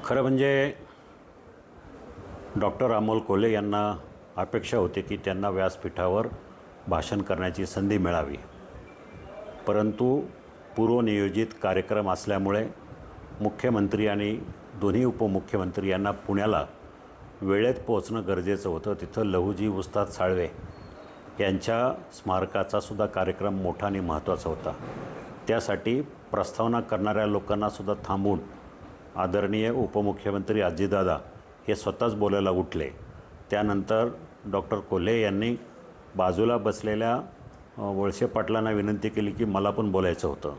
खरं म्हणजे डॉक्टर अमोल कोल्हे यांना अपेक्षा होती की त्यांना व्यासपीठावर भाषण करण्याची संधी मिळावी, परंतु पूर्वनियोजित कार्यक्रम असल्यामुळे मुख्यमंत्री आणि दोन्ही उपमुख्यमंत्री यांना पुण्याला वेळेत पोहोचणं गरजेचं होतं. तिथं लहुजी उस्ताद साळवे यांच्या स्मारकाचासुद्धा कार्यक्रम मोठा आणि महत्त्वाचा होता. त्यासाठी प्रस्तावना करणाऱ्या लोकांनासुद्धा थांबून आदरणीय उपमुख्यमंत्री अजितदादा हे स्वतःच बोलायला उठले. त्यानंतर डॉक्टर कोल्हे यांनी बाजूला बसलेल्या वळसे पाटलांना विनंती केली की मला पण बोलायचं होतं,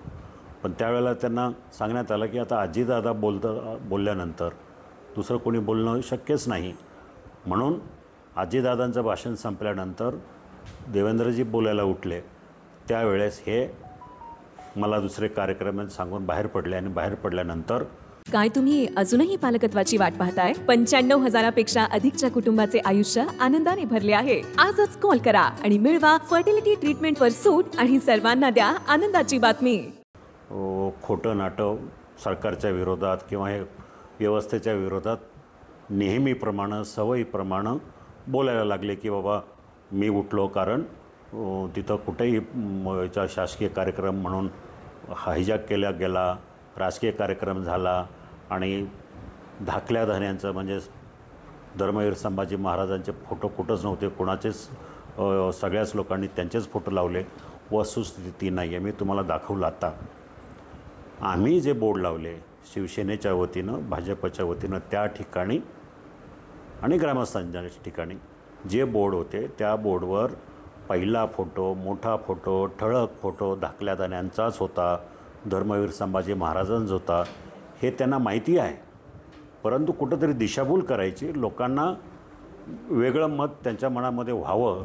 पण त्यावेळेला त्यांना सांगण्यात आलं की आता अजितदादा बोलल्यानंतर दुसरं कोणी बोलणं शक्यच नाही. म्हणून अजितदादांचं भाषण संपल्यानंतर देवेंद्रजी बोलायला उठले. त्यावेळेस हे मला दुसरे कार्यक्रम सांगून बाहेर पडले आणि बाहेर पडल्यानंतर काय तुम्ही अजूनही पालकत्वाची वाट पाहताय? 95,000पेक्षा अधिकच्या कुटुंबाचे आयुष्य आनंदाने भरले आहे. आजच कॉल करा आणि मिळवा फर्टिलिटी ट्रीटमेंटवर सूट आणि सर्वांना द्या आनंदाची बातमी. खोटं नाटं सरकारच्या विरोधात किंवा हे व्यवस्थेच्या विरोधात नेहमीप्रमाणे सवयीप्रमाणे बोलायला लागले की बाबा मी उठलो कारण तिथं कुठेही शासकीय कार्यक्रम म्हणून हायजॅक केला गेला, राजकीय कार्यक्रम झाला आणि धाकल्या धान्यांचं म्हणजे धर्मवीर संभाजी महाराजांचे फोटो कुठंच नव्हते, कोणाचेच सगळ्याच लोकांनी त्यांचेच फोटो लावले. वस्तुस्थिती नाही आहे. मी तुम्हाला दाखवलं आता. आम्ही जे बोर्ड लावले शिवसेनेच्या वतीनं भाजपच्या वतीनं त्या ठिकाणी आणि ग्रामस्थांच्या ठिकाणी जे बोर्ड होते त्या बोर्डवर पहिला फोटो, मोठा फोटो, ठळक फोटो धाकल्या धान्यांचाच होता, धर्मवीर संभाजी महाराजांचा होता. हे त्यांना माहिती आहे, परंतु कुठंतरी दिशाभूल करायची, लोकांना वेगळं मत त्यांच्या मनामध्ये व्हावं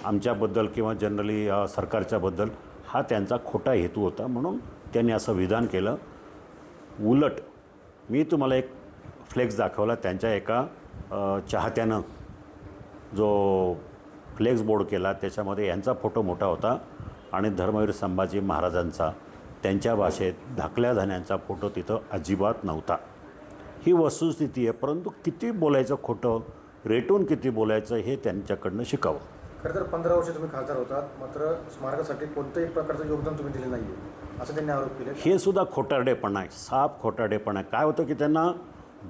आमच्याबद्दल किंवा जनरली सरकारच्याबद्दल, हा त्यांचा खोटा हेतू होता. म्हणून त्यांनी असं विधान केलं. उलट मी तुम्हाला एक फ्लेक्स दाखवला. त्यांच्या एका चाहत्यानं जो फ्लेक्स बोर्ड केला त्याच्यामध्ये यांचा फोटो मोठा होता आणि धर्मवीर संभाजी महाराजांचा त्यांच्या भाषेत धाकल्या धान्यांचा फोटो तिथं अजिबात नव्हता. ही वस्तुस्थिती आहे. परंतु किती बोलायचं खोटं, रेटून किती बोलायचं हे त्यांच्याकडनं शिकावं. खरं तर 15 वर्ष तुम्ही खासदार होतात, मात्र स्मारकासाठी कोणत्याही प्रकारचं योगदान तुम्ही दिले नाही आहे असं त्यांनी आरोप केले. हे सुद्धा खोटारडेपणा आहे, साफ खोटारडेपणा आहे. काय होतं की त्यांना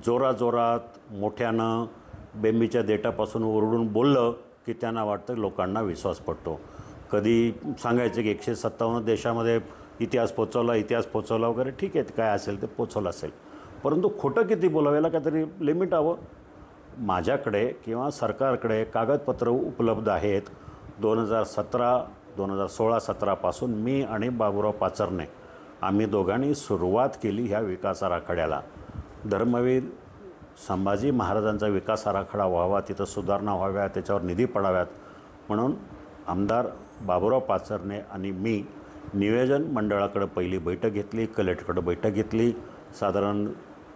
जोराजोरात मोठ्यानं बेंबीच्या देठापासून ओरडून बोललं की त्यांना वाटतं लोकांना विश्वास पडतो. कधी सांगायचं की 157 देशामध्ये इतिहास पोचवला वगैरे, ठीक आहे, काय असेल ते पोचवलं असेल, परंतु खोटं किती बोलावं याला काहीतरी लिमिट हवं. माझ्याकडे किंवा सरकारकडे कागदपत्र उपलब्ध आहेत. 2016-17 मी आणि बाबूराव पाचरने आम्ही दोघांनी सुरुवात केली ह्या विकास आराखड्याला. धर्मवीर संभाजी महाराजांचा विकास आराखडा व्हावा, तिथं सुधारणा व्हाव्या, त्याच्यावर निधी पडाव्यात म्हणून आमदार बाबूराव पाचरने आणि मी नियोजन मंडळाकडे पहिली बैठक घेतली, कलेक्टरकडे बैठक घेतली. साधारण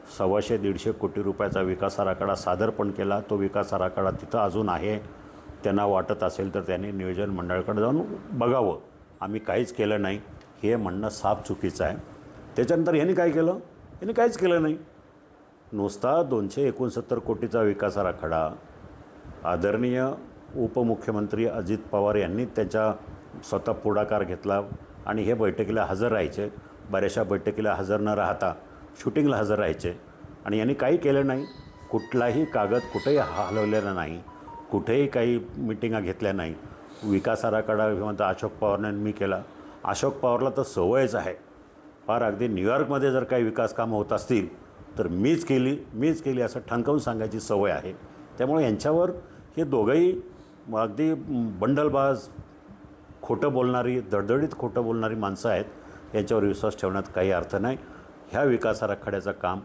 125-150 कोटी रुपयाचा विकास आराखडा सादर पण केला. तो विकास आराखडा तिथं अजून आहे. त्यांना वाटत असेल तर त्यांनी नियोजन मंडळाकडे जाऊन बघावं. आम्ही काहीच केलं नाही हे म्हणणं साफ चुकीचं आहे. त्याच्यानंतर यांनी काय केलं? यांनी काहीच केलं नाही. नुसता 269 कोटीचा विकास आराखडा आदरणीय उपमुख्यमंत्री अजित पवार यांनी त्याच्या स्वतः पुढाकार घेतला आणि हे बैठकीला हजर राहायचे. बऱ्याचशा बैठकीला हजर न राहता शूटिंगला हजर राहायचे आणि यांनी काही केलं नाही. कुठलाही कागद कुठेही हलवलेला नाही, कुठेही काही मिटिंगा घेतल्या नाही. विकास आराखडा म्हणता अशोक पवारने मी केला. अशोक पवारला तर सवयच आहे, फार अगदी न्यूयॉर्कमध्ये जर काही विकास कामं होत असतील तर मीच केली असं ठणकावून सांगायची सवय आहे. त्यामुळे यांच्यावर हे दोघंही अगदी बंडलबाज, खोटं बोलणारी, दडदडीत खोटं बोलणारी माणसं आहेत. यांच्यावर विश्वास ठेवण्यात काही अर्थ नाही. ह्या विकास आराखड्याचं काम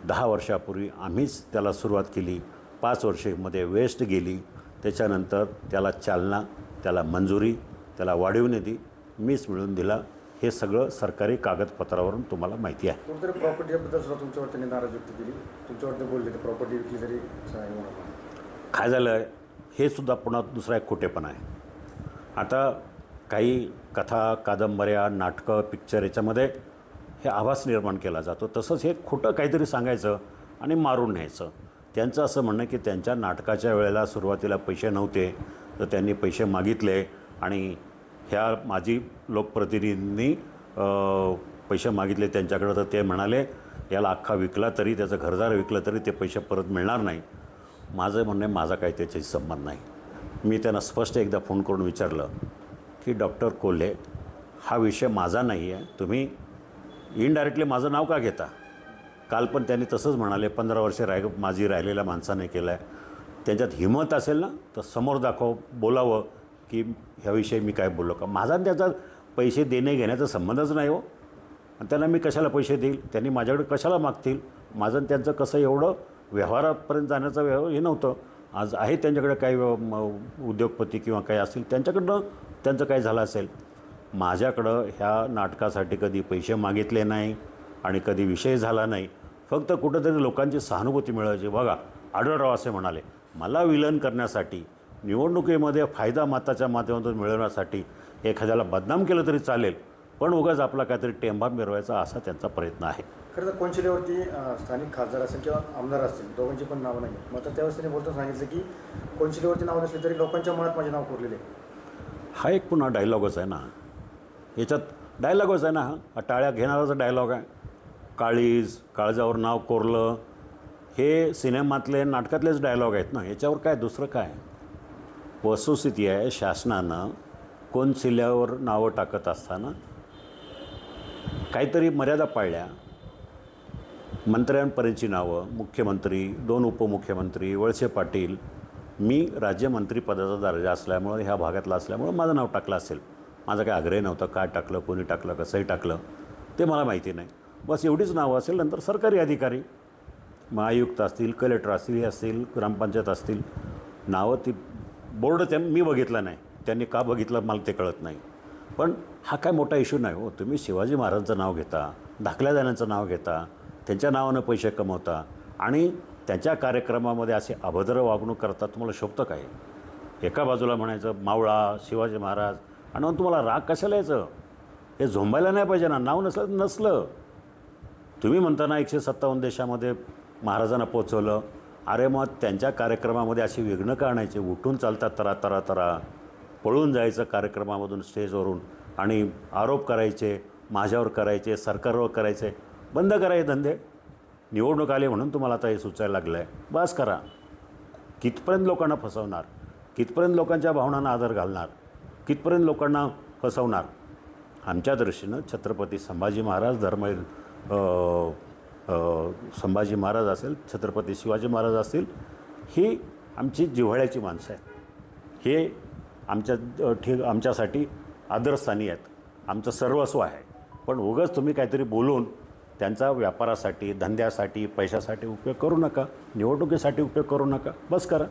10 वर्षापूर्वी आम्हीच त्याला सुरुवात केली. 5 वर्षामध्ये वेस्ट गेली. त्याच्यानंतर त्याला चालना, त्याला मंजुरी, त्याला वाढीव निधी मीच मिळवून दिला. हे सगळं सरकारी कागदपत्रावरून तुम्हाला माहिती आहे. कोणतरी प्रॉपर्टीबद्दल सुद्धा तुमच्यावर त्यांनी नाराज व्यक्त केली, तुमच्यावर बोलले तर प्रॉपर्टी विकली तरी काय झालं हे सुद्धा पुन्हा दुसरा एक खोटेपणा आहे. आता काही कथा, कादंबऱ्या, नाटकं, पिक्चर याच्यामध्ये हे आभास निर्माण केला जातो. तसंच हे खोटं काहीतरी सांगायचं आणि मारून न्यायचं. त्यांचं असं म्हणणं की त्यांच्या नाटकाच्या वेळेला सुरुवातीला पैसे नव्हते, तर त्यांनी पैसे मागितले आणि ह्या माजी लोकप्रतिनिधींनी पैसे मागितले त्यांच्याकडं, तर ते म्हणाले याला अख्खा विकला तरी, त्याचं घरदार विकलं तरी ते पैसे परत मिळणार नाही. माझं म्हणणं आहे माझा काही त्याच्याशी संबंध नाही. मी त्यांना स्पष्ट एकदा फोन करून विचारलं की डॉक्टर कोल्हे, हा विषय माझा नाही आहे, तुम्ही इनडायरेक्टली माझं नाव का घेता? काल पण त्यांनी तसंच म्हणाले, 15 वर्षे माझी राहिलेल्या माणसाने केलं आहे. त्यांच्यात हिंमत असेल ना तर समोर बोलावं की ह्याविषयी मी काय बोललो का. माझा आणि त्याचा पैसे देणे घेण्याचा संबंधच नाही हो. आणि त्यांना मी कशाला पैसे देईल, त्यांनी माझ्याकडे कशाला मागतील. माझं आणि त्यांचं कसं एवढं व्यवहारापर्यंत जाण्याचं हे नव्हतं. आज आहे त्यांच्याकडे काही उद्योगपती किंवा काही असतील, त्यांच्याकडनं त्यांचं काय झालं असेल. माझ्याकडं ह्या नाटकासाठी कधी पैसे मागितले नाही आणि कधी विषय झाला नाही. फक्त कुठंतरी लोकांची सहानुभूती मिळवायची. बघा, आढळराव असे म्हणाले, मला विलन करण्यासाठी, निवडणुकीमध्ये फायदा मताच्या माध्यमातून मिळवण्यासाठी एखाद्याला बदनाम केलं तरी चालेल, पण उगाच आपला काहीतरी टेंबा मिरवायचा असा त्यांचा प्रयत्न आहे. खरं तर कोनशिलेवरती स्थानिक खासदार असेल किंवा आमदार असतील, दोघांची पण नावं नाही. मग आता त्यावेळेस त्यांनी बोलताना सांगितलं की कोनशिलेवरती नाव नसले तरी लोकांच्या मनात माझे नाव कोरलेले. हा एक पुन्हा डायलॉगच आहे ना, याच्यात डायलॉगच आहे ना. हा टाळ्या घेणाराचा डायलॉग आहे. काळीज, काळजावर नाव कोरलं, हे सिनेमातले नाटकातलेच डायलॉग आहेत ना. याच्यावर काय दुसरं काय. वस्तुस्थिती आहे, शासनानं कोनशिल्यावर नावं टाकत असताना काहीतरी मर्यादा पाळल्या. मंत्र्यांपर्यंतची नावं, मुख्यमंत्री, 2 उपमुख्यमंत्री, वळसे पाटील, मी राज्यमंत्रीपदाचा दर्जा असल्यामुळं, ह्या भागातला असल्यामुळं माझं नाव टाकलं असेल. माझा काय आग्रह नव्हता. काय टाकलं, कोणी टाकलं, कसंही टाकलं ते मला माहिती नाही. बस एवढीच नावं असेल. नंतर सरकारी अधिकारी, महाआयुक्त असतील, कलेक्टर असतील, हे असतील, ग्रामपंचायत असतील, नावं ती बोर्ड मी बघितलं नाही. त्यांनी का बघितलं मला ते कळत नाही. पण हा काय मोठा इश्यू नाही हो. तुम्ही शिवाजी महाराजांचं नाव घेता, धाकल्या जाण्याचं नाव घेता, त्यांच्या नावानं पैसे कमवता आणि त्यांच्या कार्यक्रमामध्ये असे अभद्र वागणूक करता. तुम्हाला शोभतं काय? एका बाजूला म्हणायचं मावळा, शिवाजी महाराज, आणि मग तुम्हाला राग कशाला यायचं? हे झोंबायला नाही पाहिजे ना. नाव नसलं. तुम्ही म्हणता ना 157 देशामध्ये महाराजांना पोचवलं. अरे मग त्यांच्या कार्यक्रमामध्ये अशी विघ्न का आणायची? उठून चालतात तरा तरा तरा, पळून जायचं कार्यक्रमामधून स्टेजवरून आणि आरोप करायचे, माझ्यावर करायचे, सरकारवर करायचे. बंद करा हे धंदे. निवडणूक आले म्हणून तुम्हाला आता हे सुचायला लागलं आहे. बस करा. कितपर्यंत लोकांना फसवणार? कितपर्यंत लोकांच्या भावनांना आदर घालणार? कितपर्यंत लोकांना फसवणार? आमच्या दृष्टीनं छत्रपती संभाजी महाराज, संभाजी महाराज असेल, छत्रपती शिवाजी महाराज असतील, ही आमची जिव्हाळ्याची माणसं आहेत. हे आमच्यासाठी आदरस्थानी आहेत. आमचं सर्वस्व आहे. पण उगाच तुम्ही काहीतरी बोलून त्यांचा व्यापारासाठी, धंद्यासाठी, पैशासाठी उपयोग करू नका. निवडणुकीसाठी उपयोग करू नका. बस करा.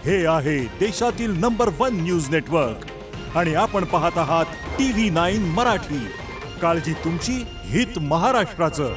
हे आहे देशातील नंबर 1 न्यूज नेटवर्क आणि आपण पाहत आहात TV9 मराठी. काळजी तुमची, हित महाराष्ट्राचं.